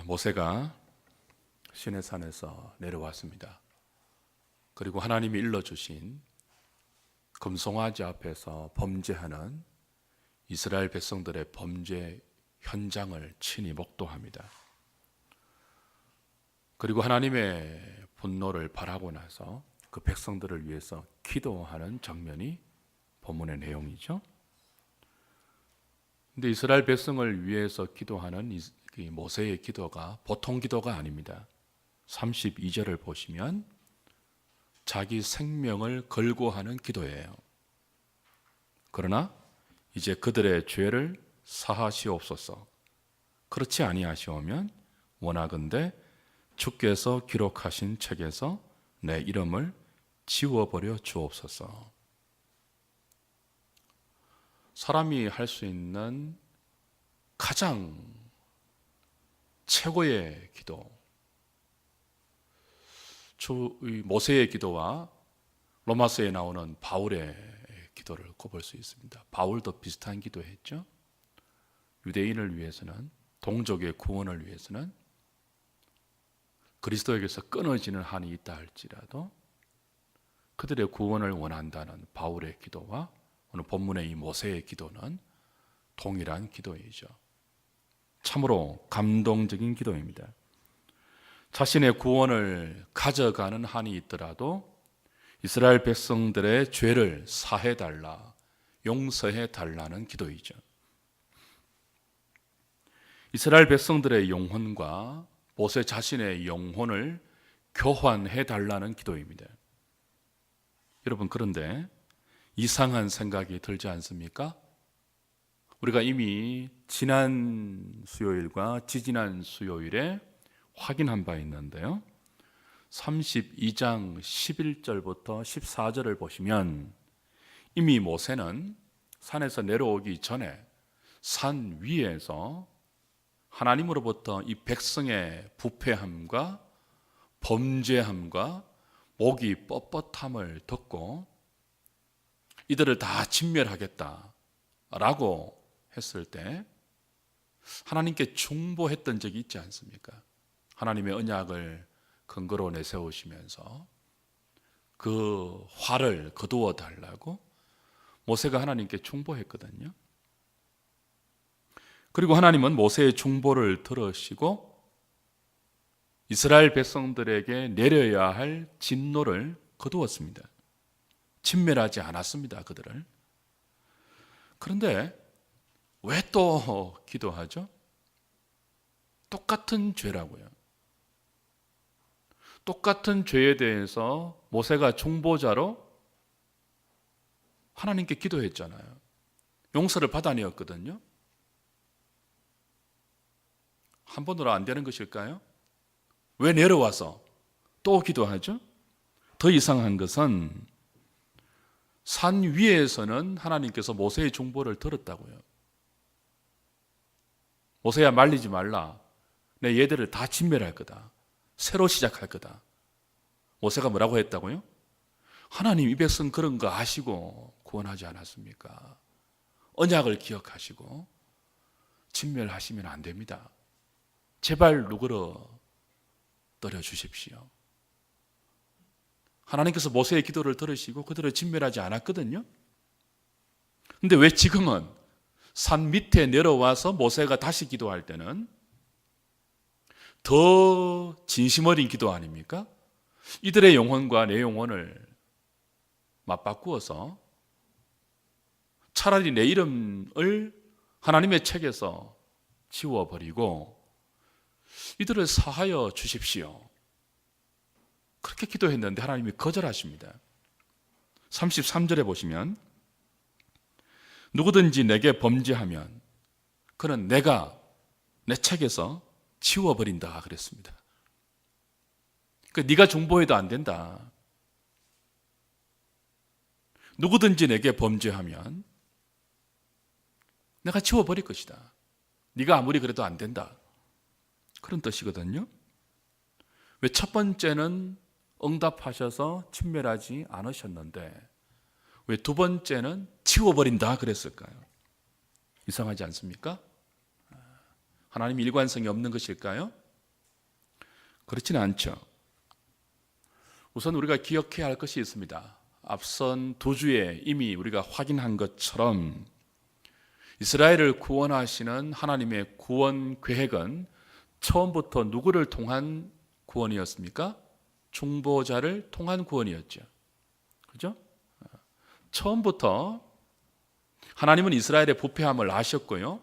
모세가 시내산에서 내려왔습니다. 그리고 하나님이 일러주신 금송아지 앞에서 범죄하는 이스라엘 백성들의 범죄 현장을 친히 목도합니다. 그리고 하나님의 분노를 발하고 나서 그 백성들을 위해서 기도하는 장면이 본문의 내용이죠. 근데 이스라엘 백성을 위해서 기도하는 이 모세의 기도가 보통 기도가 아닙니다. 32절을 보시면 자기 생명을 걸고 하는 기도예요. 그러나 이제 그들의 죄를 사하시옵소서. 그렇지 아니하시오면 원하건대 주께서 기록하신 책에서 내 이름을 지워버려 주옵소서. 사람이 할 수 있는 가장 최고의 기도, 모세의 기도와 로마서에 나오는 바울의 기도를 꼽을 수 있습니다. 바울도 비슷한 기도했죠. 유대인을 위해서는, 동족의 구원을 위해서는 그리스도에게서 끊어지는 한이 있다 할지라도 그들의 구원을 원한다는 바울의 기도와 오늘 본문의 이 모세의 기도는 동일한 기도이죠. 참으로 감동적인 기도입니다. 자신의 구원을 가져가는 한이 있더라도 이스라엘 백성들의 죄를 사해달라, 용서해달라는 기도이죠. 이스라엘 백성들의 영혼과 모세 자신의 영혼을 교환해달라는 기도입니다. 여러분, 그런데 이상한 생각이 들지 않습니까? 우리가 이미 지난 수요일과 지지난 수요일에 확인한 바 있는데요. 32장 11절부터 14절을 보시면 이미 모세는 산에서 내려오기 전에 산 위에서 하나님으로부터 이 백성의 부패함과 범죄함과 목이 뻣뻣함을 듣고 이들을 다 진멸하겠다라고 했을 때 하나님께 중보했던 적이 있지 않습니까? 하나님의 언약을 근거로 내세우시면서 그 화를 거두어 달라고 모세가 하나님께 중보했거든요. 그리고 하나님은 모세의 중보를 들으시고 이스라엘 백성들에게 내려야 할 진노를 거두었습니다. 진멸하지 않았습니다, 그들을. 그런데 왜 또 기도하죠? 똑같은 죄라고요. 똑같은 죄에 대해서 모세가 중보자로 하나님께 기도했잖아요. 용서를 받아내었거든요. 한 번으로 안 되는 것일까요? 왜 내려와서 또 기도하죠? 더 이상한 것은 산 위에서는 하나님께서 모세의 중보를 들었다고요. 모세야, 말리지 말라. 내 얘들을 다 진멸할 거다. 새로 시작할 거다. 모세가 뭐라고 했다고요? 하나님, 이 백성 그런 거 아시고 구원하지 않았습니까? 언약을 기억하시고 진멸하시면 안 됩니다. 제발 누그러 떨어 주십시오. 하나님께서 모세의 기도를 들으시고 그들을 진멸하지 않았거든요. 그런데 왜 지금은 산 밑에 내려와서 모세가 다시 기도할 때는 더 진심 어린 기도 아닙니까? 이들의 영혼과 내 영혼을 맞바꾸어서 차라리 내 이름을 하나님의 책에서 지워버리고 이들을 사하여 주십시오. 그렇게 기도했는데 하나님이 거절하십니다. 33절에 보시면 누구든지 내게 범죄하면 그는 내가 내 책에서 지워버린다 그랬습니다. 네가 중보해도 안 된다. 누구든지 내게 범죄하면 내가 지워버릴 것이다. 네가 아무리 그래도 안 된다. 그런 뜻이거든요. 왜 첫 번째는 응답하셔서 진멸하지 않으셨는데 왜 두 번째는 지워버린다 그랬을까요? 이상하지 않습니까? 하나님 일관성이 없는 것일까요? 그렇지는 않죠. 우선 우리가 기억해야 할 것이 있습니다. 앞선 두 주에 이미 우리가 확인한 것처럼 이스라엘을 구원하시는 하나님의 구원 계획은 처음부터 누구를 통한 구원이었습니까? 중보자를 통한 구원이었죠. 그죠? 처음부터 하나님은 이스라엘의 부패함을 아셨고요.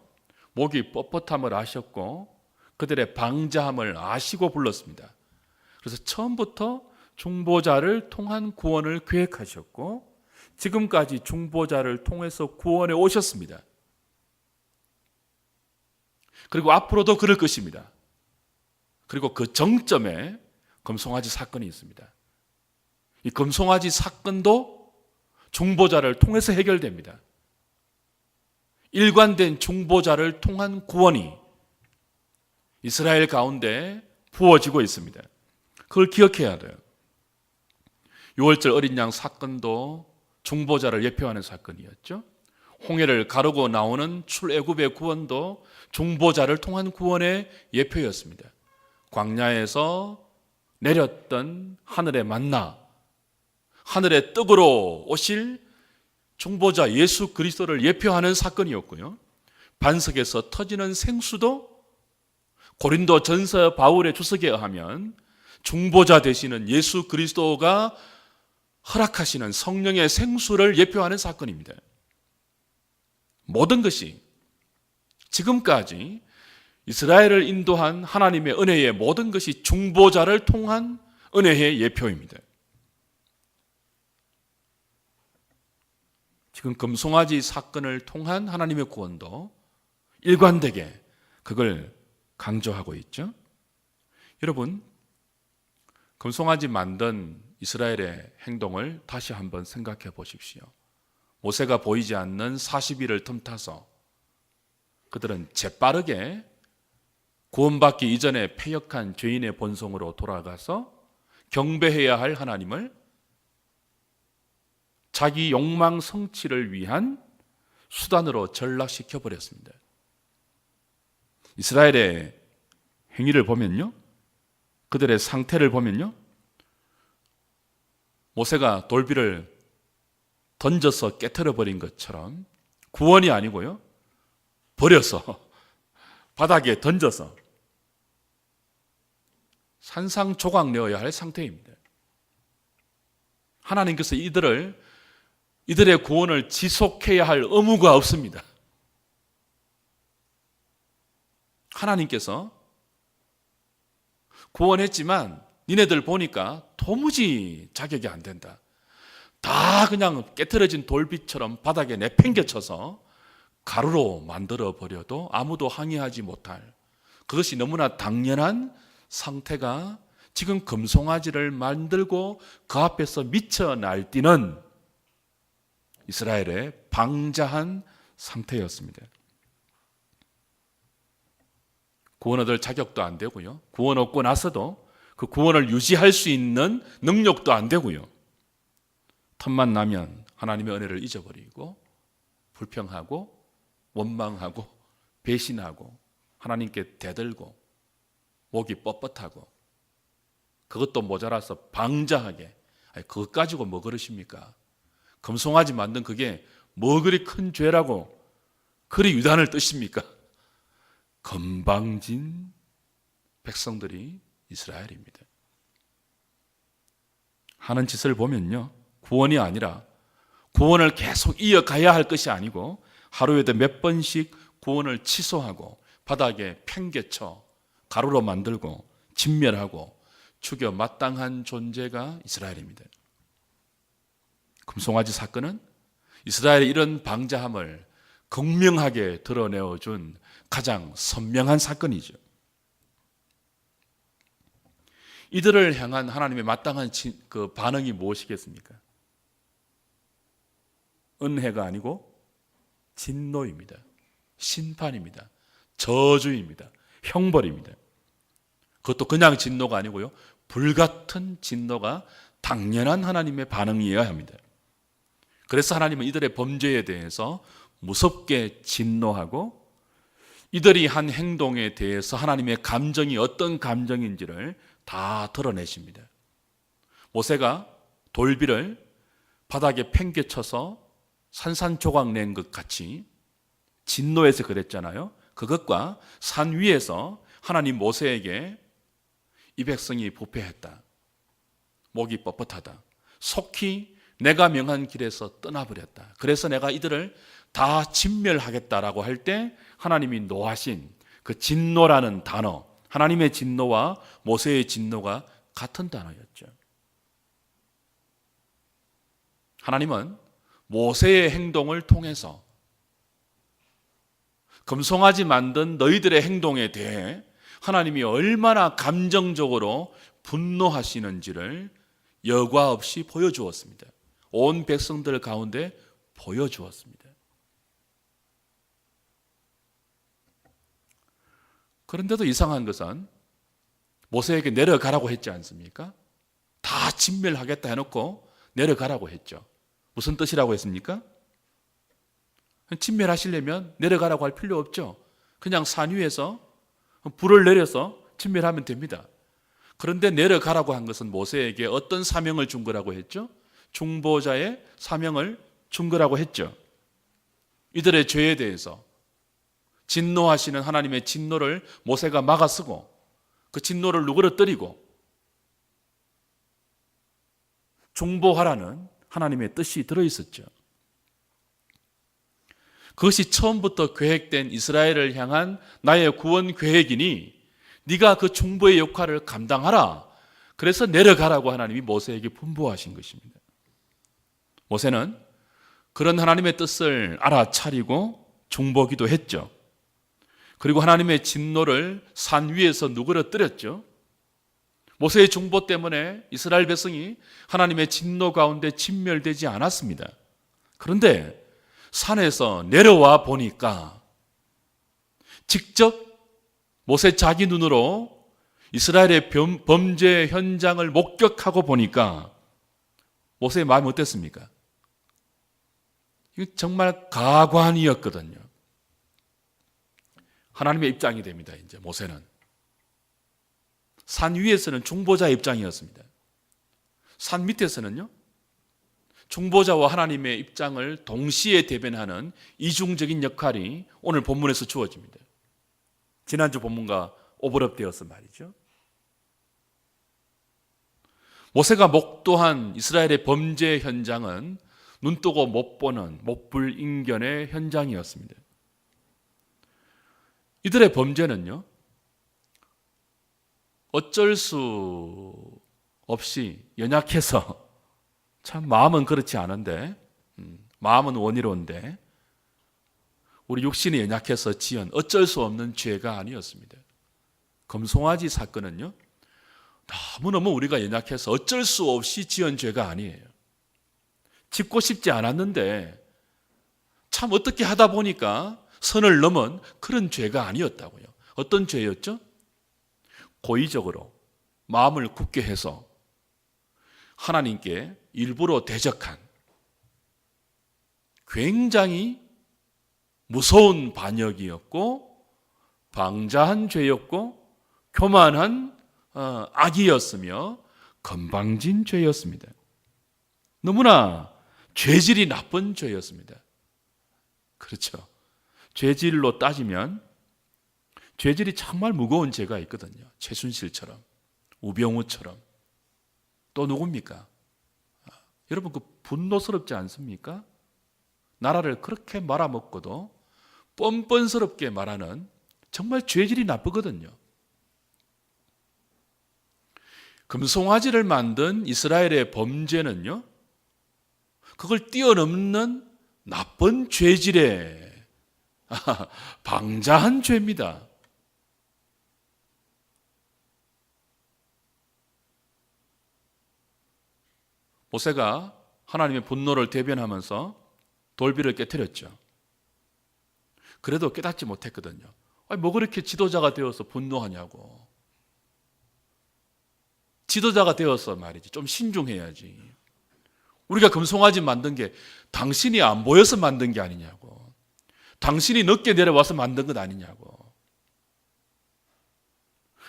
목이 뻣뻣함을 아셨고 그들의 방자함을 아시고 불렀습니다. 그래서 처음부터 중보자를 통한 구원을 계획하셨고 지금까지 중보자를 통해서 구원해 오셨습니다. 그리고 앞으로도 그럴 것입니다. 그리고 그 정점에 금송아지 사건이 있습니다. 이 금송아지 사건도 중보자를 통해서 해결됩니다. 일관된 중보자를 통한 구원이 이스라엘 가운데 부어지고 있습니다. 그걸 기억해야 돼요. 6월절 어린 양 사건도 중보자를 예표하는 사건이었죠. 홍해를 가르고 나오는 출애굽의 구원도 중보자를 통한 구원의 예표였습니다. 광야에서 내렸던 하늘의 만나, 하늘의 떡으로 오실 중보자 예수 그리스도를 예표하는 사건이었고요. 반석에서 터지는 생수도 고린도 전서 바울의 주석에 의하면 중보자 되시는 예수 그리스도가 허락하시는 성령의 생수를 예표하는 사건입니다. 모든 것이 지금까지 이스라엘을 인도한 하나님의 은혜의 모든 것이 중보자를 통한 은혜의 예표입니다. 지금 금송아지 사건을 통한 하나님의 구원도 일관되게 그걸 강조하고 있죠. 여러분, 금송아지 만든 이스라엘의 행동을 다시 한번 생각해 보십시오. 모세가 보이지 않는 40일을 틈타서 그들은 재빠르게 구원받기 이전에 패역한 죄인의 본성으로 돌아가서 경배해야 할 하나님을 자기 욕망 성취를 위한 수단으로 전락시켜 버렸습니다. 이스라엘의 행위를 보면요, 그들의 상태를 보면요, 모세가 돌비를 던져서 깨트려 버린 것처럼 구원이 아니고요, 버려서 바닥에 던져서 산상조각 내어야 할 상태입니다. 하나님께서 이들의 구원을 지속해야 할 의무가 없습니다. 하나님께서 구원했지만 니네들 보니까 도무지 자격이 안 된다. 다 그냥 깨트려진 돌빛처럼 바닥에 내팽개쳐서 가루로 만들어 버려도 아무도 항의하지 못할, 그것이 너무나 당연한 상태가 지금 금송아지를 만들고 그 앞에서 미쳐 날뛰는 이스라엘의 방자한 상태였습니다. 구원 얻을 자격도 안 되고요, 구원 얻고 나서도 그 구원을 유지할 수 있는 능력도 안 되고요, 틈만 나면 하나님의 은혜를 잊어버리고 불평하고 원망하고 배신하고 하나님께 대들고 목이 뻣뻣하고 그것도 모자라서 방자하게, 그것 가지고 뭐 그러십니까? 금송아지 만든 그게 뭐 그리 큰 죄라고 그리 유단을 뜨십니까? 건방진 백성들이 이스라엘입니다. 하는 짓을 보면요, 구원이 아니라 구원을 계속 이어가야 할 것이 아니고 하루에도 몇 번씩 구원을 취소하고 바닥에 팽개쳐 가루로 만들고 진멸하고 죽여 마땅한 존재가 이스라엘입니다. 금송아지 사건은 이스라엘의 이런 방자함을 극명하게 드러내어준 가장 선명한 사건이죠. 이들을 향한 하나님의 마땅한 그 반응이 무엇이겠습니까? 은혜가 아니고 진노입니다. 심판입니다. 저주입니다. 형벌입니다. 그것도 그냥 진노가 아니고요, 불같은 진노가 당연한 하나님의 반응이어야 합니다. 그래서 하나님은 이들의 범죄에 대해서 무섭게 진노하고 이들이 한 행동에 대해서 하나님의 감정이 어떤 감정인지를 다 드러내십니다. 모세가 돌비를 바닥에 팽개쳐서 산산조각 낸 것 같이 진노해서 그랬잖아요. 그것과 산 위에서 하나님 모세에게 이 백성이 부패했다, 목이 뻣뻣하다, 속히 내가 명한 길에서 떠나버렸다, 그래서 내가 이들을 다 진멸하겠다라고 할 때 하나님이 노하신 그 진노라는 단어, 하나님의 진노와 모세의 진노가 같은 단어였죠. 하나님은 모세의 행동을 통해서 금송아지 만든 너희들의 행동에 대해 하나님이 얼마나 감정적으로 분노하시는지를 여과 없이 보여주었습니다. 온 백성들 가운데 보여주었습니다. 그런데도 이상한 것은 모세에게 내려가라고 했지 않습니까? 다 진멸하겠다 해놓고 내려가라고 했죠. 무슨 뜻이라고 했습니까? 진멸하시려면 내려가라고 할 필요 없죠. 그냥 산 위에서 불을 내려서 진멸하면 됩니다. 그런데 내려가라고 한 것은 모세에게 어떤 사명을 준 거라고 했죠? 중보자의 사명을 준 거라고 했죠. 이들의 죄에 대해서 진노하시는 하나님의 진노를 모세가 막아서고 그 진노를 누그러뜨리고 중보하라는 하나님의 뜻이 들어있었죠. 그것이 처음부터 계획된 이스라엘을 향한 나의 구원 계획이니 네가 그 중보의 역할을 감당하라. 그래서 내려가라고 하나님이 모세에게 분부하신 것입니다. 모세는 그런 하나님의 뜻을 알아차리고 중보기도 했죠. 그리고 하나님의 진노를 산 위에서 누그러뜨렸죠. 모세의 중보 때문에 이스라엘 백성이 하나님의 진노 가운데 진멸되지 않았습니다. 그런데 산에서 내려와 보니까 직접 모세 자기 눈으로 이스라엘의 범죄 현장을 목격하고 보니까 모세의 마음이 어땠습니까? 이거 정말 가관이었거든요. 하나님의 입장이 됩니다. 이제 모세는 산 위에서는 중보자의 입장이었습니다. 산 밑에서는요, 중보자와 하나님의 입장을 동시에 대변하는 이중적인 역할이 오늘 본문에서 주어집니다. 지난주 본문과 오버랩되어서 말이죠. 모세가 목도한 이스라엘의 범죄 현장은 눈 뜨고 못 보는 못불인견의 현장이었습니다. 이들의 범죄는요, 어쩔 수 없이 연약해서, 참 마음은 그렇지 않은데, 마음은 원이로운데 우리 육신이 연약해서 지은 어쩔 수 없는 죄가 아니었습니다. 금송아지 사건은요, 너무너무 우리가 연약해서 어쩔 수 없이 지은 죄가 아니에요. 짓고 싶지 않았는데 참 어떻게 하다 보니까 선을 넘은 그런 죄가 아니었다고요. 어떤 죄였죠? 고의적으로 마음을 굳게 해서 하나님께 일부러 대적한 굉장히 무서운 반역이었고 방자한 죄였고 교만한 악이었으며 건방진 죄였습니다. 너무나 죄질이 나쁜 죄였습니다. 그렇죠. 죄질로 따지면 죄질이 정말 무거운 죄가 있거든요. 최순실처럼, 우병우처럼. 또 누굽니까? 여러분, 그 분노스럽지 않습니까? 나라를 그렇게 말아먹고도 뻔뻔스럽게 말하는 정말 죄질이 나쁘거든요. 금송아지를 만든 이스라엘의 범죄는요, 그걸 뛰어넘는 나쁜 죄질의 방자한 죄입니다. 모세가 하나님의 분노를 대변하면서 돌비를 깨뜨렸죠. 그래도 깨닫지 못했거든요. 아니, 뭐 그렇게 지도자가 되어서 분노하냐고. 지도자가 되어서 말이지, 좀 신중해야지. 우리가 금송아지 만든 게 당신이 안 보여서 만든 게 아니냐고. 당신이 늦게 내려와서 만든 것 아니냐고.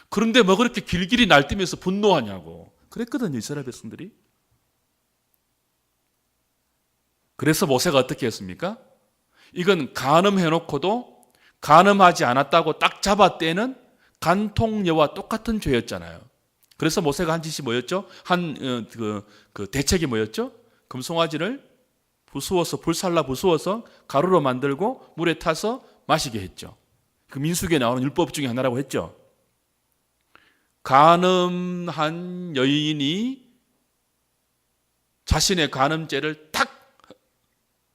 그런데 뭐 그렇게 길길이 날뛰면서 분노하냐고 그랬거든요, 이스라엘 백성들이. 그래서 모세가 어떻게 했습니까? 이건 간음해놓고도 간음하지 않았다고 딱 잡아떼는 간통녀와 똑같은 죄였잖아요. 그래서 모세가 한 짓이 뭐였죠? 그 대책이 뭐였죠? 금송아지를 부수어서 불살라 부수어서 가루로 만들고 물에 타서 마시게 했죠. 그 민수기에 나오는 율법 중에 하나라고 했죠. 간음한 여인이 자신의 간음죄를 딱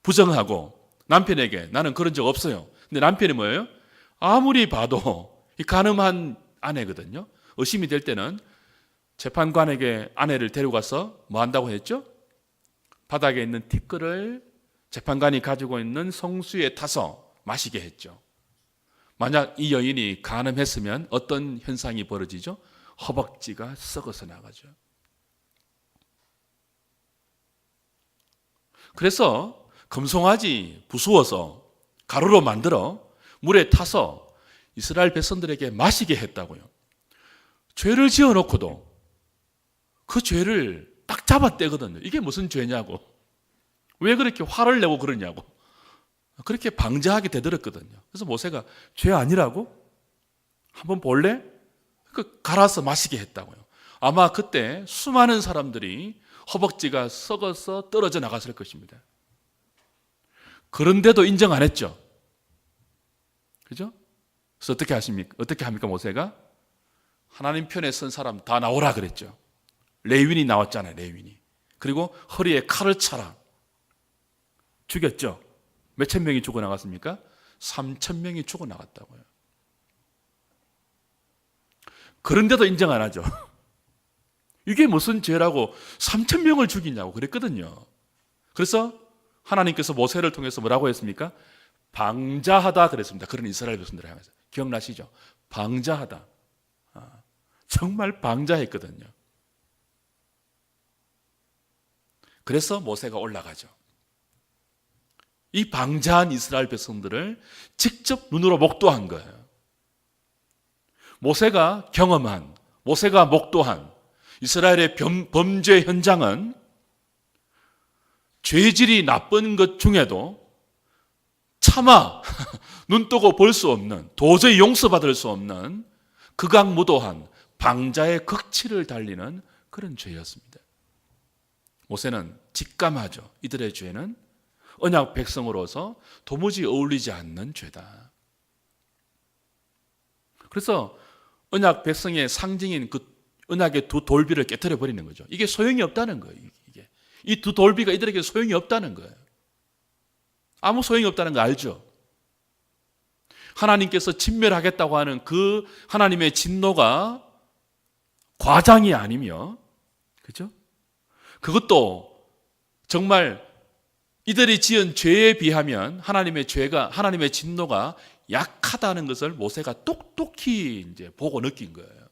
부정하고 남편에게 나는 그런 적 없어요. 근데 남편이 뭐예요? 아무리 봐도 이 간음한 아내거든요. 의심이 될 때는 재판관에게 아내를 데려가서 뭐 한다고 했죠? 바닥에 있는 티끌을 재판관이 가지고 있는 성수에 타서 마시게 했죠. 만약 이 여인이 간음했으면 어떤 현상이 벌어지죠? 허벅지가 썩어서 나가죠. 그래서 금송아지 부수어서 가루로 만들어 물에 타서 이스라엘 백성들에게 마시게 했다고요. 죄를 지어놓고도 그 죄를 딱 잡아떼거든요. 이게 무슨 죄냐고. 왜 그렇게 화를 내고 그러냐고. 그렇게 방자하게 되들었거든요. 그래서 모세가 죄 아니라고? 한번 볼래? 그 갈아서 마시게 했다고요. 아마 그때 수많은 사람들이 허벅지가 썩어서 떨어져 나갔을 것입니다. 그런데도 인정 안 했죠. 그죠? 그래서 어떻게 하십니까? 어떻게 합니까, 모세가? 하나님 편에 선 사람 다 나오라 그랬죠. 레위인이 나왔잖아요, 레위인이. 그리고 허리에 칼을 차라. 죽였죠. 몇천 명이 죽어나갔습니까? 3천 명이 죽어나갔다고요. 그런데도 인정 안 하죠. 이게 무슨 죄라고 3천 명을 죽이냐고 그랬거든요. 그래서 하나님께서 모세를 통해서 뭐라고 했습니까? 방자하다 그랬습니다. 그런 이스라엘 백성들을 향해서. 기억나시죠? 방자하다. 정말 방자했거든요. 그래서 모세가 올라가죠. 이 방자한 이스라엘 백성들을 직접 눈으로 목도한 거예요. 모세가 경험한, 모세가 목도한 이스라엘의 범죄 현장은 죄질이 나쁜 것 중에도 차마 눈 뜨고 볼 수 없는, 도저히 용서받을 수 없는 극악무도한 방자의 극치를 달리는 그런 죄였습니다. 모세는 직감하죠. 이들의 죄는 언약 백성으로서 도무지 어울리지 않는 죄다. 그래서 언약 백성의 상징인 그 언약의 두 돌비를 깨트려 버리는 거죠. 이게 소용이 없다는 거예요. 이 두 돌비가 이들에게 소용이 없다는 거예요. 아무 소용이 없다는 거 알죠? 하나님께서 진멸하겠다고 하는 그 하나님의 진노가 과장이 아니며, 그죠? 그것도 정말 이들이 지은 죄에 비하면 하나님의 진노가 약하다는 것을 모세가 똑똑히 이제 보고 느낀 거예요.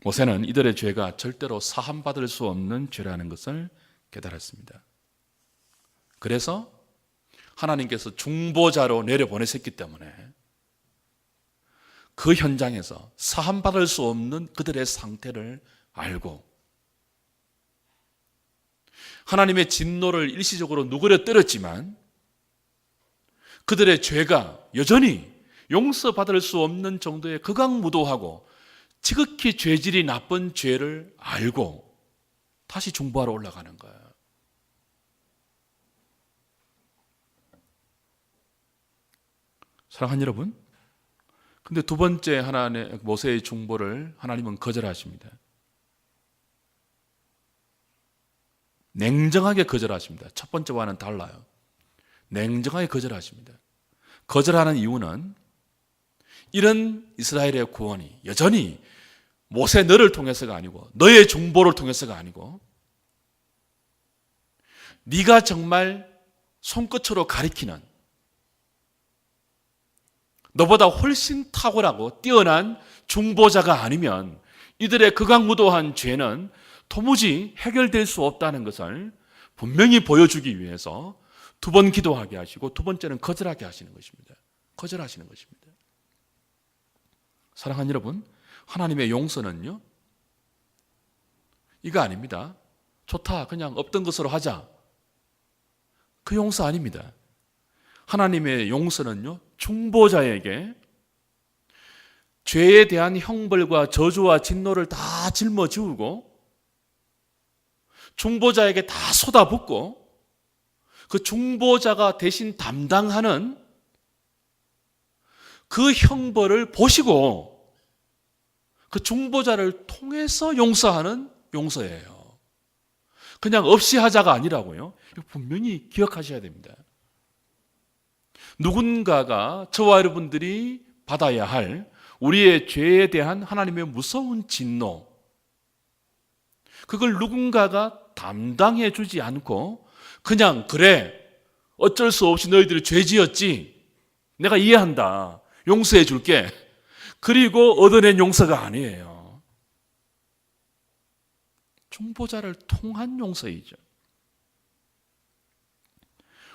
모세는 이들의 죄가 절대로 사함받을 수 없는 죄라는 것을 깨달았습니다. 그래서 하나님께서 중보자로 내려보내셨기 때문에 그 현장에서 사함받을 수 없는 그들의 상태를 알고 하나님의 진노를 일시적으로 누그려 떨었지만 그들의 죄가 여전히 용서받을 수 없는 정도의 극악무도하고 지극히 죄질이 나쁜 죄를 알고 다시 중보하러 올라가는 거예요. 사랑하는 여러분, 근데 두 번째 하나님의 모세의 중보를 하나님은 거절하십니다. 냉정하게 거절하십니다. 첫 번째와는 달라요. 냉정하게 거절하십니다. 거절하는 이유는 이런 이스라엘의 구원이 여전히 모세 너를 통해서가 아니고 너의 중보를 통해서가 아니고 네가 정말 손끝으로 가리키는 너보다 훨씬 탁월하고 뛰어난 중보자가 아니면 이들의 극악무도한 죄는 도무지 해결될 수 없다는 것을 분명히 보여주기 위해서 두 번 기도하게 하시고 두 번째는 거절하게 하시는 것입니다. 거절하시는 것입니다. 사랑하는 여러분, 하나님의 용서는요, 이거 아닙니다. 좋다, 그냥 없던 것으로 하자. 그 용서 아닙니다. 하나님의 용서는요, 중보자에게 죄에 대한 형벌과 저주와 진노를 다 짊어지우고 중보자에게 다 쏟아붓고 그 중보자가 대신 담당하는 그 형벌을 보시고 그 중보자를 통해서 용서하는 용서예요. 그냥 없이 하자가 아니라고요. 분명히 기억하셔야 됩니다. 누군가가 저와 여러분들이 받아야 할 우리의 죄에 대한 하나님의 무서운 진노, 그걸 누군가가 담당해 주지 않고 그냥 그래, 어쩔 수 없이 너희들이 죄 지었지, 내가 이해한다, 용서해 줄게, 그리고 얻어낸 용서가 아니에요. 중보자를 통한 용서이죠.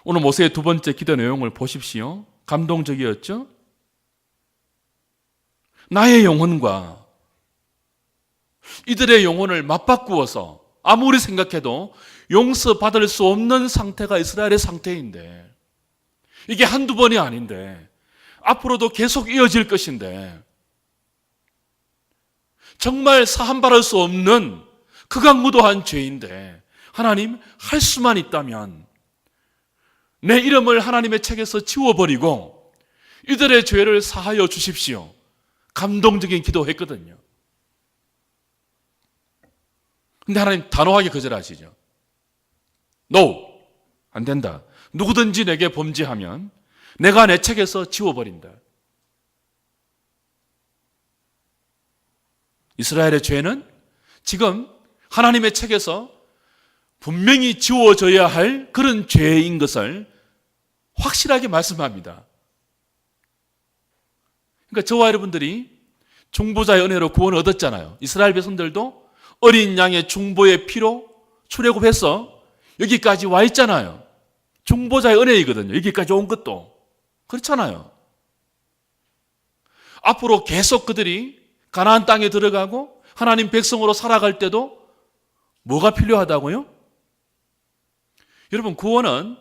오늘 모세의 두 번째 기도 내용을 보십시오. 감동적이었죠? 나의 영혼과 이들의 영혼을 맞바꾸어서 아무리 생각해도 용서받을 수 없는 상태가 이스라엘의 상태인데, 이게 한두 번이 아닌데 앞으로도 계속 이어질 것인데, 정말 사함받을 수 없는 극악무도한 죄인데 하나님, 할 수만 있다면 내 이름을 하나님의 책에서 지워버리고 이들의 죄를 사하여 주십시오. 감동적인 기도했거든요. 근데 하나님 단호하게 거절하시죠. No, 안 된다. 누구든지 내게 범죄하면 내가 내 책에서 지워버린다. 이스라엘의 죄는 지금 하나님의 책에서 분명히 지워져야 할 그런 죄인 것을 확실하게 말씀합니다. 그러니까 저와 여러분들이 중보자의 은혜로 구원을 얻었잖아요. 이스라엘 백성들도 어린 양의 중보의 피로 출애굽해서 여기까지 와 있잖아요. 중보자의 은혜이거든요. 여기까지 온 것도. 그렇잖아요. 앞으로 계속 그들이 가나안 땅에 들어가고 하나님 백성으로 살아갈 때도 뭐가 필요하다고요? 여러분, 구원은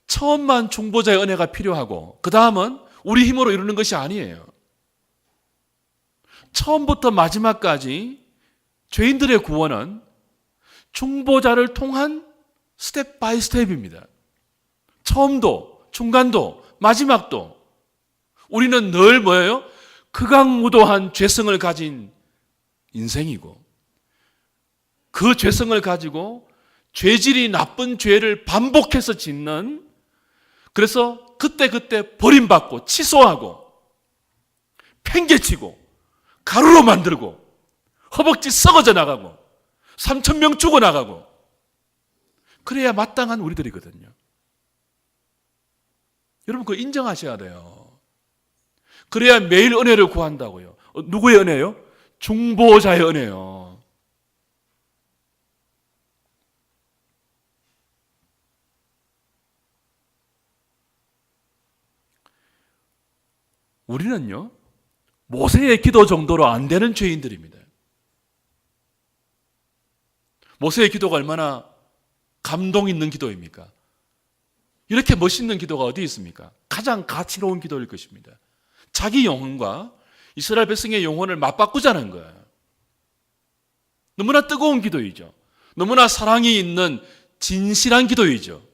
처음만 중보자의 은혜가 필요하고 그 다음은 우리 힘으로 이루는 것이 아니에요. 처음부터 마지막까지 죄인들의 구원은 중보자를 통한 스텝 바이 스텝입니다. 처음도, 중간도, 마지막도 우리는 늘 뭐예요? 극악무도한 죄성을 가진 인생이고, 그 죄성을 가지고 죄질이 나쁜 죄를 반복해서 짓는, 그래서 그때그때 버림받고 취소하고 팽개치고 가루로 만들고 허벅지 썩어져 나가고 3,000명 죽어나가고, 그래야 마땅한 우리들이거든요. 여러분, 그거 인정하셔야 돼요. 그래야 매일 은혜를 구한다고요. 누구의 은혜요? 중보자의 은혜요. 우리는요, 모세의 기도 정도로 안 되는 죄인들입니다. 모세의 기도가 얼마나 감동 있는 기도입니까? 이렇게 멋있는 기도가 어디 있습니까? 가장 가치로운 기도일 것입니다. 자기 영혼과 이스라엘 백성의 영혼을 맞바꾸자는 거예요. 너무나 뜨거운 기도이죠. 너무나 사랑이 있는 진실한 기도이죠.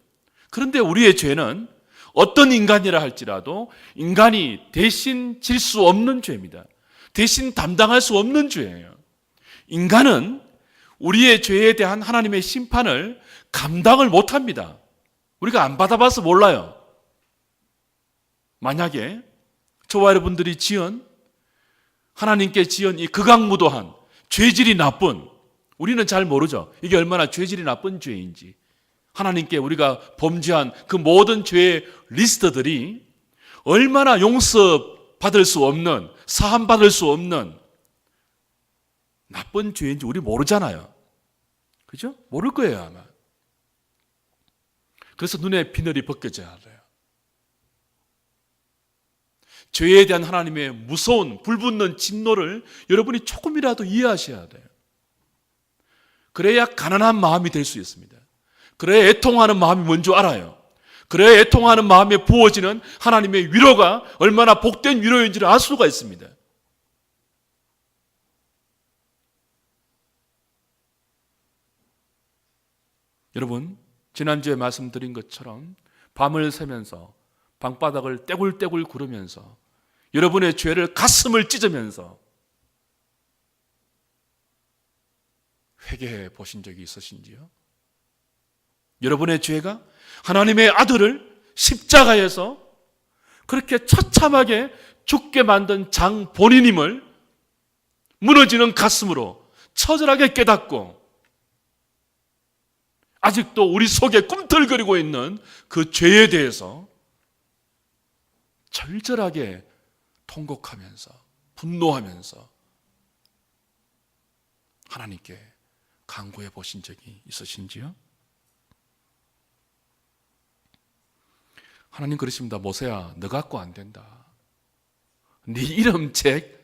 그런데 우리의 죄는 어떤 인간이라 할지라도 인간이 대신 질 수 없는 죄입니다. 대신 담당할 수 없는 죄예요. 인간은 우리의 죄에 대한 하나님의 심판을 감당을 못합니다. 우리가 안 받아봐서 몰라요. 만약에 저와 여러분들이 하나님께 지은 이 극악무도한 죄질이 나쁜, 우리는 잘 모르죠. 이게 얼마나 죄질이 나쁜 죄인지. 하나님께 우리가 범죄한 그 모든 죄의 리스트들이 얼마나 용서받을 수 없는, 사함받을 수 없는 나쁜 죄인지 우리 모르잖아요. 그죠? 모를 거예요, 아마. 그래서 눈에 비늘이 벗겨져야 돼요. 죄에 대한 하나님의 무서운 불붙는 진노를 여러분이 조금이라도 이해하셔야 돼요. 그래야 가난한 마음이 될 수 있습니다. 그래야 애통하는 마음이 뭔지 알아요. 그래야 애통하는 마음에 부어지는 하나님의 위로가 얼마나 복된 위로인지를 알 수가 있습니다. 여러분, 지난주에 말씀드린 것처럼 밤을 새면서 방바닥을 떼굴떼굴 구르면서 여러분의 죄를 가슴을 찢으면서 회개해 보신 적이 있으신지요? 여러분의 죄가 하나님의 아들을 십자가에서 그렇게 처참하게 죽게 만든 장 본인임을 무너지는 가슴으로 처절하게 깨닫고 아직도 우리 속에 꿈틀거리고 있는 그 죄에 대해서 절절하게 통곡하면서 분노하면서 하나님께 간구해 보신 적이 있으신지요? 하나님 그러십니다. 모세야, 너 갖고 안 된다. 네 이름책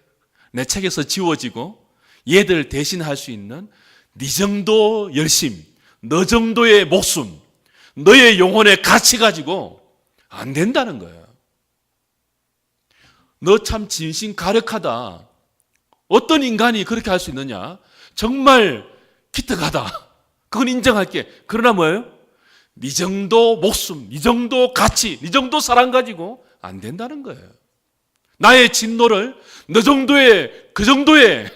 내 책에서 지워지고 얘들 대신할 수 있는 네 정도 열심, 너 정도의 목숨, 너의 영혼의 가치 가지고 안 된다는 거예요. 너 참 진심가력하다. 어떤 인간이 그렇게 할 수 있느냐? 정말 기특하다. 그건 인정할게. 그러나 뭐예요? 네 정도 목숨, 네 정도 가치, 네 정도 사랑 가지고 안 된다는 거예요. 나의 진노를 너 정도의 그 정도의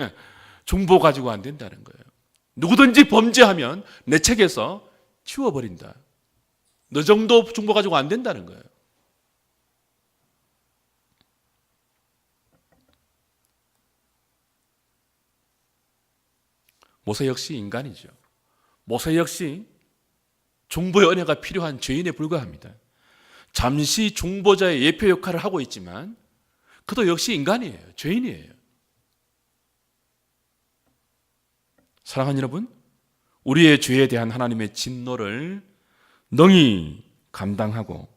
중보 가지고 안 된다는 거예요. 누구든지 범죄하면 내 책에서 치워버린다. 너 정도 중보 가지고 안 된다는 거예요. 모세 역시 인간이죠. 모세 역시 중보의 은혜가 필요한 죄인에 불과합니다. 잠시 중보자의 예표 역할을 하고 있지만 그도 역시 인간이에요. 죄인이에요. 사랑하는 여러분, 우리의 죄에 대한 하나님의 진노를 능히 감당하고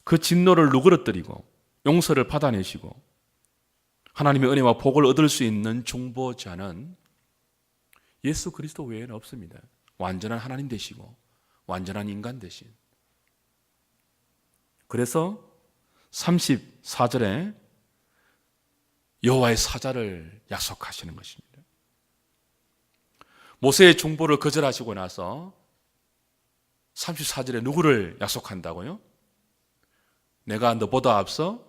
그 진노를 누그러뜨리고 용서를 받아내시고 하나님의 은혜와 복을 얻을 수 있는 중보자는 예수 그리스도 외에는 없습니다. 완전한 하나님 되시고 완전한 인간 되신. 그래서 34절에 여호와의 사자를 약속하시는 것입니다. 모세의 중보를 거절하시고 나서 34절에 누구를 약속한다고요? 내가 너보다 앞서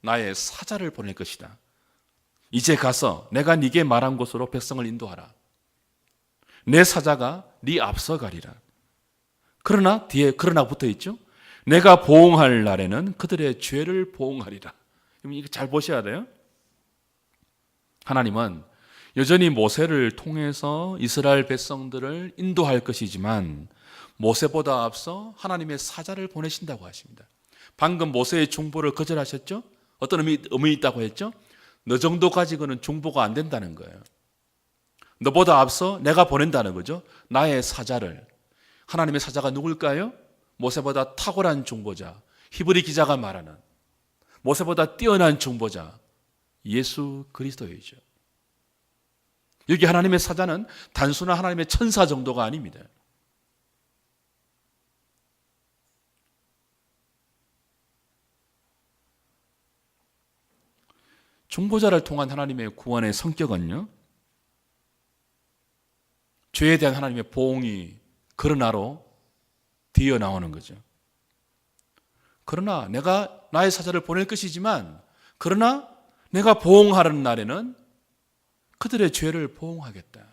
나의 사자를 보낼 것이다. 이제 가서 내가 네게 말한 곳으로 백성을 인도하라. 내 사자가 네 앞서 가리라. 그러나 뒤에 그러나 붙어 있죠. 내가 보응할 날에는 그들의 죄를 보응하리라. 이거 잘 보셔야 돼요. 하나님은 여전히 모세를 통해서 이스라엘 백성들을 인도할 것이지만 모세보다 앞서 하나님의 사자를 보내신다고 하십니다. 방금 모세의 중보를 거절하셨죠? 어떤 의미 있다고 했죠? 너 정도 가지고는 중보가 안 된다는 거예요. 너보다 앞서 내가 보낸다는 거죠. 나의 사자를. 하나님의 사자가 누굴까요? 모세보다 탁월한 중보자, 히브리 기자가 말하는 모세보다 뛰어난 중보자, 예수 그리스도이죠. 여기 하나님의 사자는 단순한 하나님의 천사 정도가 아닙니다. 중보자를 통한 하나님의 구원의 성격은요, 죄에 대한 하나님의 보응이 그러나로 뒤어 나오는 거죠. 그러나 내가 나의 사자를 보낼 것이지만 그러나 내가 보응하는 날에는 그들의 죄를 보응하겠다.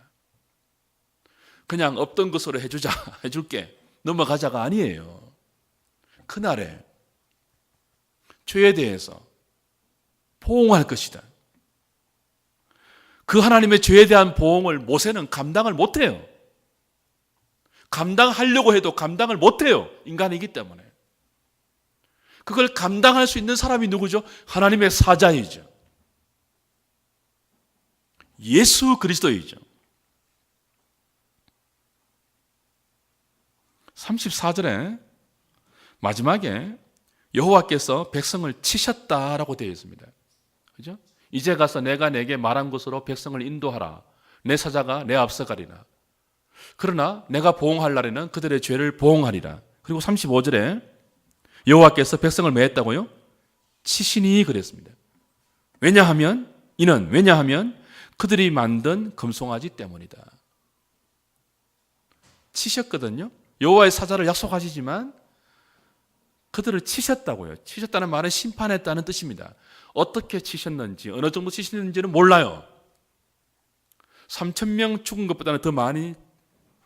그냥 없던 것으로 해주자, 해줄게, 넘어가자가 아니에요. 그날에 죄에 대해서 보응할 것이다. 그 하나님의 죄에 대한 보응을 모세는 감당을 못해요. 감당하려고 해도 감당을 못해요. 인간이기 때문에. 그걸 감당할 수 있는 사람이 누구죠? 하나님의 사자이죠. 예수 그리스도이죠. 34절에 마지막에 여호와께서 백성을 치셨다라고 되어 있습니다. 그죠? 이제 가서 내가 내게 말한 곳으로 백성을 인도하라. 내 사자가 내 앞서 가리라. 그러나 내가 보응할 날에는 그들의 죄를 보응하리라. 그리고 35절에 여호와께서 백성을 뭐 했다고요? 치시니 그랬습니다. 왜냐하면 그들이 만든 금송아지 때문이다. 치셨거든요. 여호와의 사자를 약속하시지만 그들을 치셨다고요. 치셨다는 말은 심판했다는 뜻입니다. 어떻게 치셨는지, 어느 정도 치셨는지는 몰라요. 3,000명 죽은 것보다는 더 많이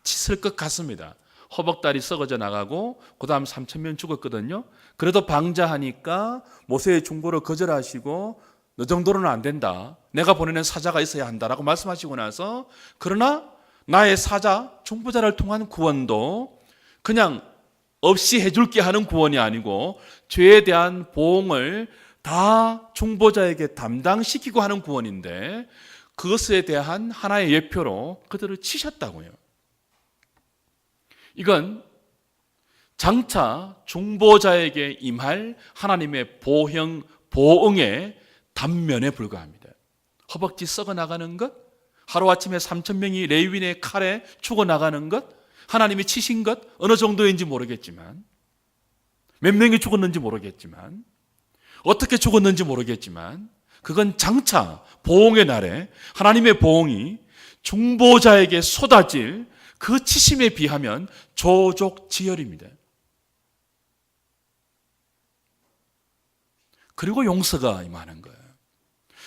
쳤을 것 같습니다. 허벅다리 썩어져 나가고 그 다음 3,000명 죽었거든요. 그래도 방자하니까 모세의 중보를 거절하시고 너 정도로는 안 된다. 내가 보내는 사자가 있어야 한다라고 말씀하시고 나서 그러나 나의 사자, 중보자를 통한 구원도 그냥 없이 해줄게 하는 구원이 아니고 죄에 대한 보응을 다 중보자에게 담당시키고 하는 구원인데 그것에 대한 하나의 예표로 그들을 치셨다고요. 이건 장차 중보자에게 임할 하나님의 보응의 단면에 불과합니다. 허벅지 썩어나가는 것, 하루아침에 3,000명이 레위인의 칼에 죽어나가는 것, 하나님이 치신 것 어느 정도인지 모르겠지만 몇 명이 죽었는지 모르겠지만 어떻게 죽었는지 모르겠지만 그건 장차 보응의 날에 하나님의 보응이 중보자에게 쏟아질 그 치심에 비하면 조족지혈입니다. 그리고 용서가 임하는 거예요.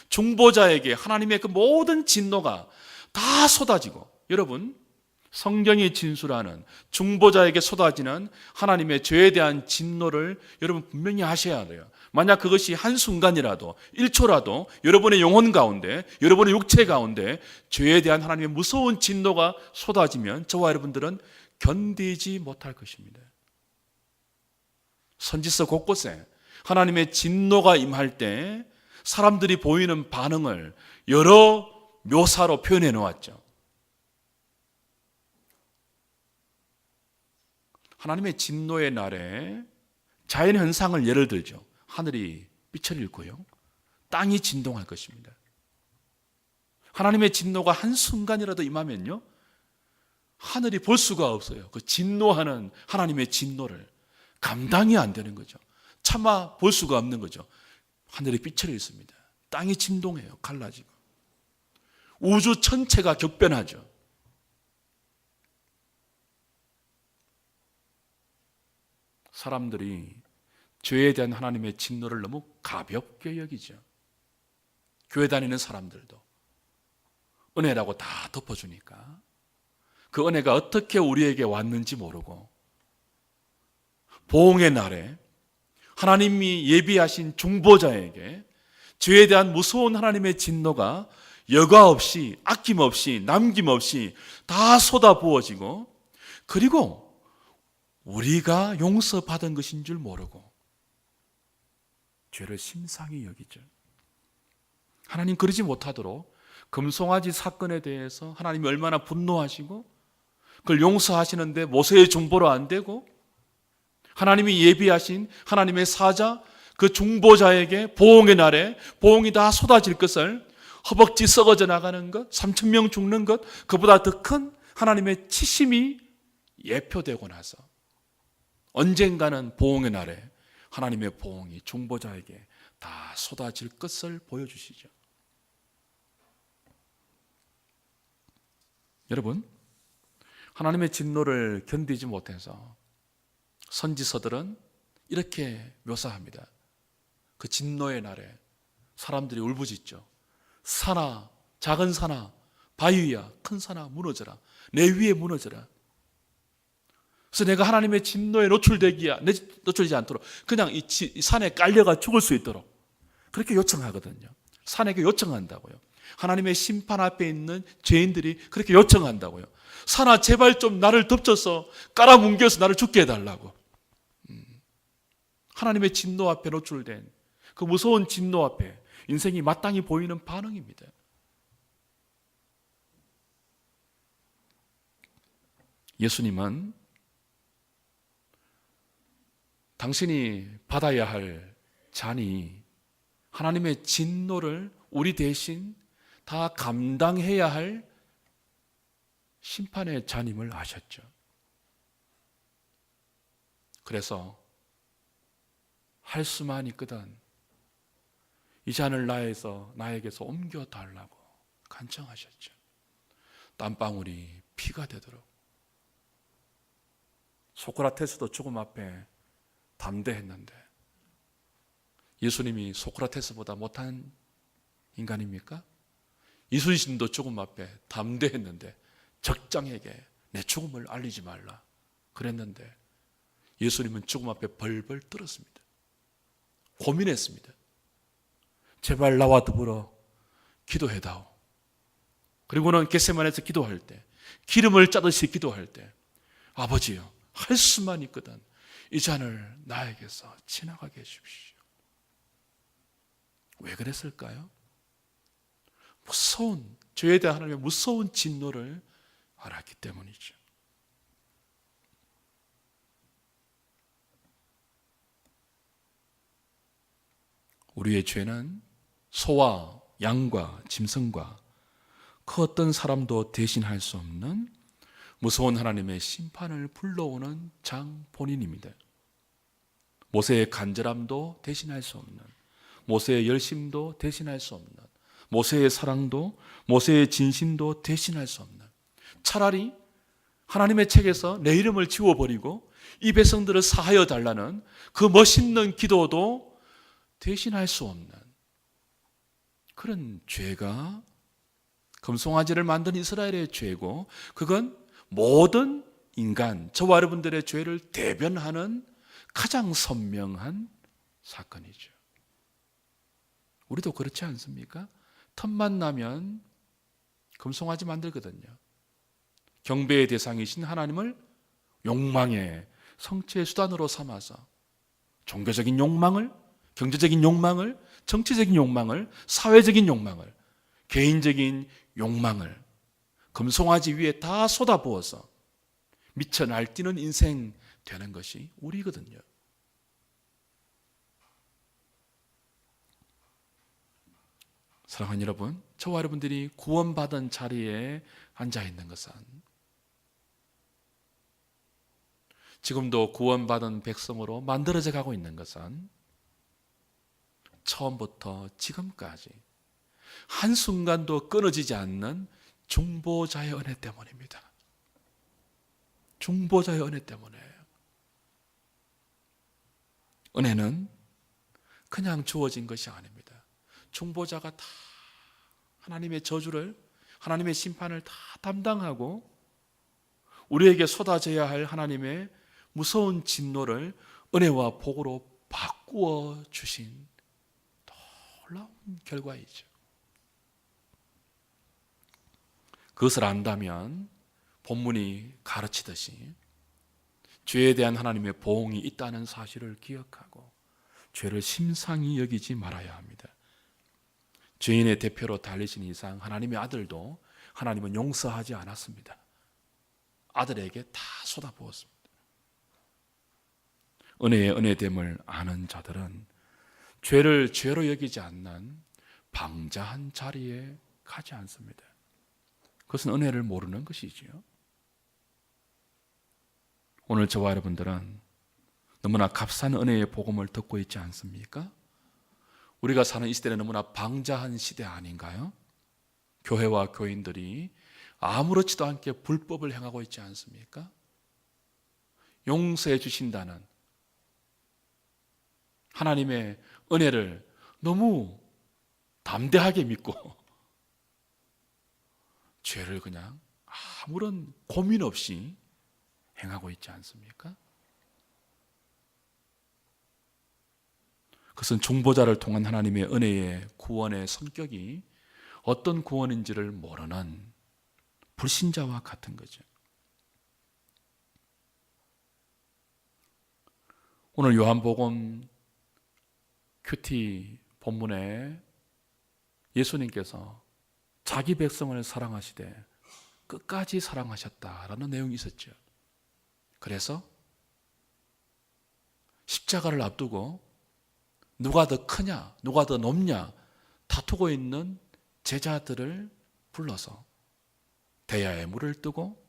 중보자에게 하나님의 그 모든 진노가 다 쏟아지고 여러분 성경이 진술하는 중보자에게 쏟아지는 하나님의 죄에 대한 진노를 여러분 분명히 아셔야 돼요. 만약 그것이 한순간이라도 1초라도 여러분의 영혼 가운데 여러분의 육체 가운데 죄에 대한 하나님의 무서운 진노가 쏟아지면 저와 여러분들은 견디지 못할 것입니다. 선지서 곳곳에 하나님의 진노가 임할 때 사람들이 보이는 반응을 여러 묘사로 표현해 놓았죠. 하나님의 진노의 날에 자연현상을 예를 들죠. 하늘이 빛을 잃고요. 땅이 진동할 것입니다. 하나님의 진노가 한순간이라도 임하면요. 하늘이 볼 수가 없어요. 그 진노하는 하나님의 진노를 감당이 안 되는 거죠. 차마 볼 수가 없는 거죠. 하늘이 빛을 잃습니다. 땅이 진동해요. 갈라지고. 우주 전체가 격변하죠. 사람들이 죄에 대한 하나님의 진노를 너무 가볍게 여기죠. 교회 다니는 사람들도 은혜라고 다 덮어주니까 그 은혜가 어떻게 우리에게 왔는지 모르고 보응의 날에 하나님이 예비하신 중보자에게 죄에 대한 무서운 하나님의 진노가 여과 없이 아낌없이 남김없이 다 쏟아부어지고 그리고 우리가 용서받은 것인 줄 모르고 죄를 심상히 여기죠. 하나님 그러지 못하도록 금송아지 사건에 대해서 하나님이 얼마나 분노하시고 그걸 용서하시는데 모세의 중보로 안 되고 하나님이 예비하신 하나님의 사자 그 중보자에게 보응의 날에 보응이 다 쏟아질 것을 허벅지 썩어져 나가는 것 3,000명 죽는 것 그보다 더 큰 하나님의 치심이 예표되고 나서 언젠가는 보응의 날에 하나님의 보응이 중보자에게 다 쏟아질 것을 보여주시죠. 여러분, 하나님의 진노를 견디지 못해서 선지서들은 이렇게 묘사합니다. 그 진노의 날에 사람들이 울부짖죠. 산아, 작은 산아, 바위야, 큰 산아 무너져라. 내 위에 무너져라. 그래서 내가 하나님의 진노에 노출되지 않도록 그냥 이 산에 깔려가 죽을 수 있도록 그렇게 요청하거든요. 산에게 요청한다고요. 하나님의 심판 앞에 있는 죄인들이 그렇게 요청한다고요. 산아 제발 좀 나를 덮쳐서 깔아뭉개서 나를 죽게 해달라고. 하나님의 진노 앞에 노출된 그 무서운 진노 앞에 인생이 마땅히 보이는 반응입니다. 예수님은 당신이 받아야 할 잔이 하나님의 진노를 우리 대신 다 감당해야 할 심판의 잔임을 아셨죠. 그래서 할 수만 있거든 이 잔을 나에게서 옮겨달라고 간청하셨죠. 땀방울이 피가 되도록. 소크라테스도 죽음 앞에 담대했는데 예수님이 소크라테스보다 못한 인간입니까? 이순신도 죽음 앞에 담대했는데 적장에게 내 죽음을 알리지 말라 그랬는데 예수님은 죽음 앞에 벌벌 떨었습니다. 고민했습니다. 제발 나와 더불어 기도해다오. 그리고는 겟세마네에서 기도할 때, 기름을 짜듯이 기도할 때, 아버지요, 할 수만 있거든 이 잔을 나에게서 지나가게 해주십시오. 왜 그랬을까요? 무서운, 죄에 대한 하나님의 무서운 진노를 알았기 때문이죠. 우리의 죄는 소와 양과 짐승과 그 어떤 사람도 대신할 수 없는 무서운 하나님의 심판을 불러오는 장본인입니다. 모세의 간절함도 대신할 수 없는, 모세의 열심도 대신할 수 없는, 모세의 사랑도, 모세의 진심도 대신할 수 없는, 차라리 하나님의 책에서 내 이름을 지워버리고 이 백성들을 사하여 달라는 그 멋있는 기도도 대신할 수 없는 그런 죄가 금송아지를 만든 이스라엘의 죄고, 그건 모든 인간, 저와 여러분들의 죄를 대변하는 가장 선명한 사건이죠. 우리도 그렇지 않습니까? 틈만 나면 금송아지 만들거든요. 경배의 대상이신 하나님을 욕망의 성취의 수단으로 삼아서 종교적인 욕망을, 경제적인 욕망을, 정치적인 욕망을, 사회적인 욕망을, 개인적인 욕망을 금송아지 위에 다 쏟아부어서 미쳐 날뛰는 인생 되는 것이 우리거든요. 사랑하는 여러분, 저와 여러분들이 구원받은 자리에 앉아 있는 것은, 지금도 구원받은 백성으로 만들어져 가고 있는 것은 처음부터 지금까지 한순간도 끊어지지 않는 중보자의 은혜 때문입니다. 중보자의 은혜 때문에. 은혜는 그냥 주어진 것이 아닙니다. 중보자가 다 하나님의 저주를, 하나님의 심판을 다 담당하고 우리에게 쏟아져야 할 하나님의 무서운 진노를 은혜와 복으로 바꾸어 주신 놀라운 결과이죠. 그것을 안다면 본문이 가르치듯이 죄에 대한 하나님의 보응이 있다는 사실을 기억하고 죄를 심상히 여기지 말아야 합니다. 죄인의 대표로 달리신 이상 하나님의 아들도 하나님은 용서하지 않았습니다. 아들에게 다 쏟아부었습니다. 은혜의 은혜됨을 아는 자들은 죄를 죄로 여기지 않는 방자한 자리에 가지 않습니다. 그것은 은혜를 모르는 것이지요. 오늘 저와 여러분들은 너무나 값싼 은혜의 복음을 듣고 있지 않습니까? 우리가 사는 이 시대는 너무나 방자한 시대 아닌가요? 교회와 교인들이 아무렇지도 않게 불법을 행하고 있지 않습니까? 용서해 주신다는 하나님의 은혜를 너무 담대하게 믿고 죄를 그냥 아무런 고민 없이 행하고 있지 않습니까? 그것은 중보자를 통한 하나님의 은혜의 구원의 성격이 어떤 구원인지를 모르는 불신자와 같은 거죠. 오늘 요한복음 큐티 본문에 예수님께서 자기 백성을 사랑하시되 끝까지 사랑하셨다라는 내용이 있었죠. 그래서 십자가를 앞두고 누가 더 크냐, 누가 더 높냐 다투고 있는 제자들을 불러서 대야에 물을 뜨고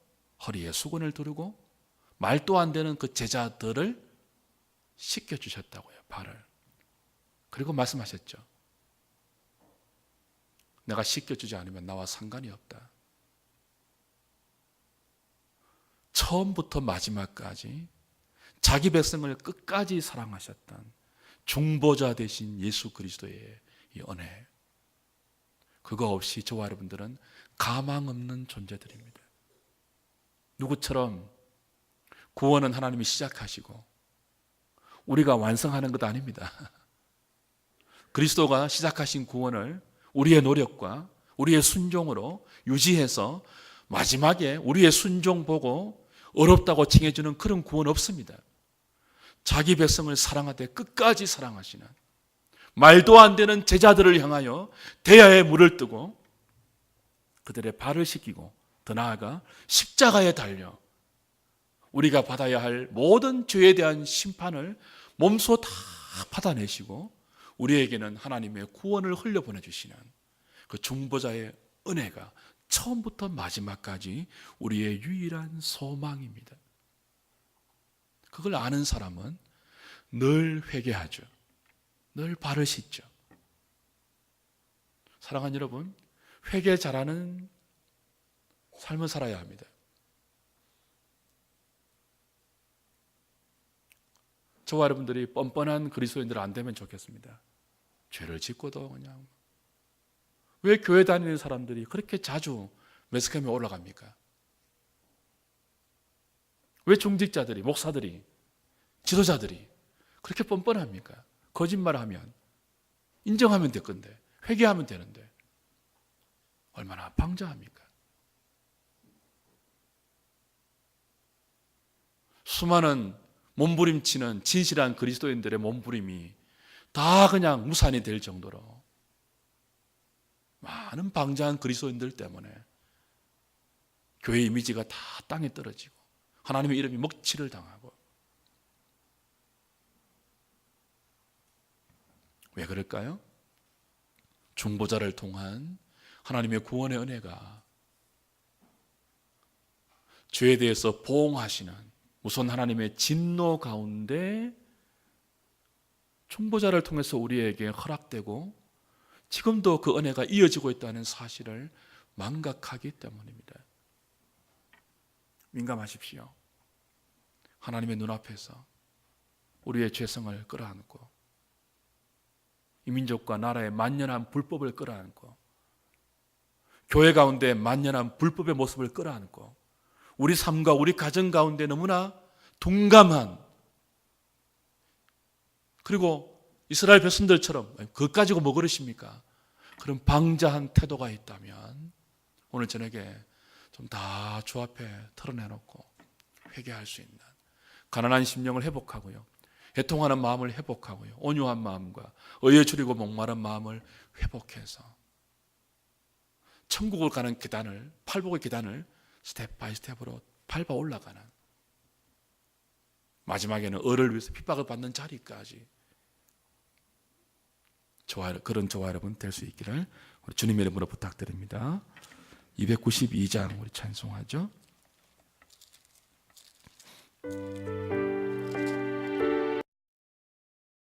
허리에 수건을 두르고 말도 안 되는 그 제자들을 씻겨주셨다고요. 발을. 그리고 말씀하셨죠. 내가 씻겨주지 않으면 나와 상관이 없다. 처음부터 마지막까지 자기 백성을 끝까지 사랑하셨던 중보자 되신 예수 그리스도의 이 은혜, 그거 없이 저와 여러분들은 가망 없는 존재들입니다. 누구처럼 구원은 하나님이 시작하시고 우리가 완성하는 것 아닙니다. 그리스도가 시작하신 구원을 우리의 노력과 우리의 순종으로 유지해서 마지막에 우리의 순종 보고 어렵다고 칭해주는 그런 구원 없습니다. 자기 백성을 사랑하되 끝까지 사랑하시는, 말도 안 되는 제자들을 향하여 대야에 물을 뜨고 그들의 발을 씻기고 더 나아가 십자가에 달려 우리가 받아야 할 모든 죄에 대한 심판을 몸소 다 받아내시고 우리에게는 하나님의 구원을 흘려보내주시는 그 중보자의 은혜가 처음부터 마지막까지 우리의 유일한 소망입니다. 그걸 아는 사람은 늘 회개하죠. 늘 발을 씻죠. 사랑하는 여러분, 회개 잘하는 삶을 살아야 합니다. 저와 여러분들이 뻔뻔한 그리스도인들 안 되면 좋겠습니다. 죄를 짓고도 그냥. 왜 교회 다니는 사람들이 그렇게 자주 매스컴에 올라갑니까? 왜 중직자들이, 목사들이, 지도자들이 그렇게 뻔뻔합니까? 거짓말하면 인정하면 될 건데, 회개하면 되는데 얼마나 방자합니까? 수많은 몸부림치는 진실한 그리스도인들의 몸부림이 다 그냥 무산이 될 정도로 많은 방자한 그리스도인들 때문에 교회 이미지가 다 땅에 떨어지고 하나님의 이름이 먹칠을 당하고. 왜 그럴까요? 중보자를 통한 하나님의 구원의 은혜가 죄에 대해서 보응하시는 우선 하나님의 진노 가운데 중보자를 통해서 우리에게 허락되고 지금도 그 은혜가 이어지고 있다는 사실을 망각하기 때문입니다. 민감하십시오. 하나님의 눈앞에서 우리의 죄성을 끌어안고 이 민족과 나라의 만연한 불법을 끌어안고 교회 가운데 만연한 불법의 모습을 끌어안고 우리 삶과 우리 가정 가운데 너무나 둔감한, 그리고 이스라엘 백성들처럼 그것 가지고 뭐 그러십니까? 그런 방자한 태도가 있다면 오늘 저녁에 좀 다 주 앞에 털어내놓고 회개할 수 있는 가난한 심령을 회복하고요, 애통하는 마음을 회복하고요, 온유한 마음과 의에 줄이고 목마른 마음을 회복해서 천국을 가는 계단을, 팔복의 계단을 스텝 바이 스텝으로 밟아 올라가는, 마지막에는 을을 위해서 핍박을 받는 자리까지 그런 저와 여러분 될 수 있기를 우리 주님의 이름으로 부탁드립니다. 292장 우리 찬송하죠.